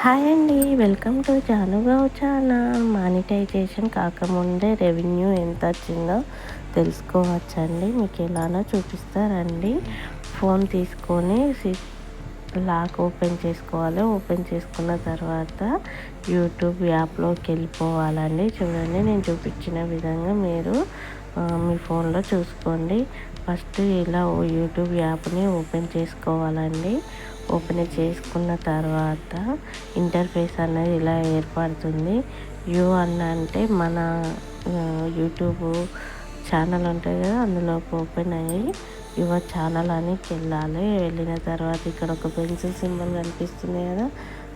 Hi అండి, welcome to జానుగావ్ channel. Monetisation కాకముందే revenue ఎంత వచ్చిందో తెలుసుకోవచ్చండి. మీకు ఎలానో చూపిస్తారండి. ఫోన్ తీసుకొని లాక్ ఓపెన్ చేసుకోవాలి. ఓపెన్ చేసుకున్న తర్వాత యూట్యూబ్ యాప్లోకి వెళ్ళిపోవాలండి. చూడండి, నేను చూపించిన విధంగా మీరు మీ ఫోన్లో చూసుకోండి. ఫస్ట్ ఇలా యూట్యూబ్ యాప్ని ఓపెన్ చేసుకోవాలండి. ఓపెన్ చేసుకున్న తర్వాత ఇంటర్ఫేస్ అనేది ఇలా ఏర్పడుతుంది. యూ అంటే మన యూట్యూబ్ ఛానల్ ఉంటుంది కదా, అందులోకి ఓపెన్ అయ్యి యువర్ ఛానల్ అని వెళ్ళాలి. వెళ్ళిన తర్వాత ఇక్కడ ఒక పెన్సిల్ సింబల్ కనిపిస్తుంది కదా,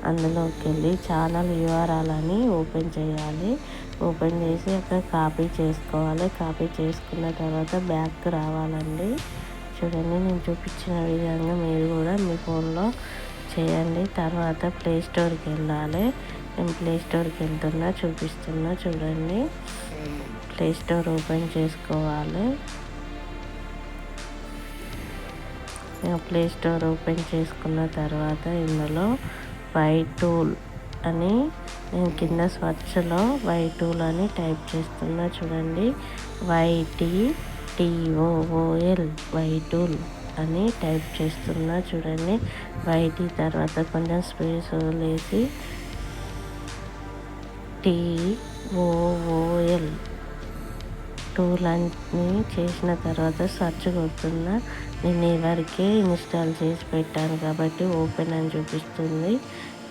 అందులోకి వెళ్ళి ఛానల్ యూఆర్ఎల్ అని ఓపెన్ చేయాలి. ఓపెన్ చేసి అక్కడ కాపీ చేసుకోవాలి. కాపీ చేసుకున్న తర్వాత బ్యాక్ రావాలండి. చూడండి, నేను చూపించిన విధంగా మీరు కూడా మీ ఫోన్లో చేయండి. తర్వాత ప్లే స్టోర్కి వెళ్ళాలి. నేను ప్లే స్టోర్కి చూపిస్తున్నా చూడండి. ప్లే స్టోర్ ఓపెన్ చేసుకోవాలి. ప్లే స్టోర్ ఓపెన్ చేసుకున్న తర్వాత ఇందులో టూల్ అని నేను కింద స్వర్చ్లో టూల్ అని టైప్ చేస్తున్నా చూడండి. YTTOOL టూల్ అని టైప్ చేస్తున్నా చూడండి. వైటీ తర్వాత కొంచెం స్పేస్ వదిలేసి TOOL టూల్ అని చేసిన తర్వాత సెర్చ్ కొడుతున్నా. నేను ఎవరికే ఇన్స్టాల్ చేసి పెట్టాను కాబట్టి ఓపెన్ అని చూపిస్తుంది.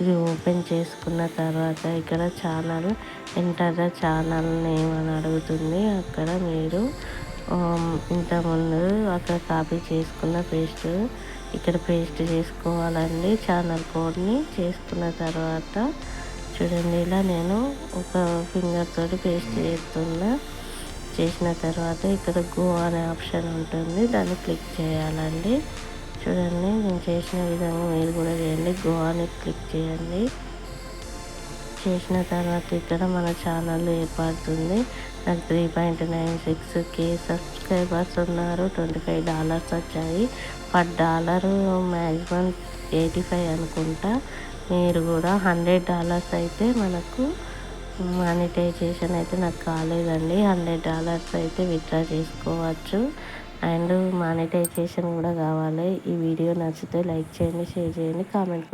ఇది ఓపెన్ చేసుకున్న తర్వాత ఇక్కడ channel enter the channel name అని అడుగుతుంది. అక్కడ మీరు ఇంతకుముందు అక్కడ కాపీ చేసుకున్న పేస్ట్ ఇక్కడ పేస్ట్ చేసుకోవాలండి. ఛానల్ కోడ్ని చేసుకున్న తర్వాత చూడండి, ఇలా నేను ఒక ఫింగర్ తోటి పేస్ట్ చేసిన తర్వాత ఇక్కడ గో అనే ఆప్షన్ ఉంటుంది, దాన్ని క్లిక్ చేయాలండి. చూడండి, నేను చేసిన విధంగా మీరు కూడా చేయండి. గో అని క్లిక్ చేయండి. చేసిన తర్వాత ఇక్కడ మన ఛానల్ ఏర్పడుతుంది. నాకు 3.96K సబ్స్క్రైబర్స్ ఉన్నారు. $25 వచ్చాయి. పర్ డాలర్ మ్యాక్సిమం 85 అనుకుంటా. మీరు కూడా $100 అయితే మనకు మానిటైజేషన్ అయితే నాకు కాలేదండి. $100 అయితే విత్డ్రా చేసుకోవచ్చు. అండ్ మానిటైజేషన్ కూడా కావాలి. ఈ వీడియో నచ్చితే లైక్ చేయండి, షేర్ చేయండి, కామెంట్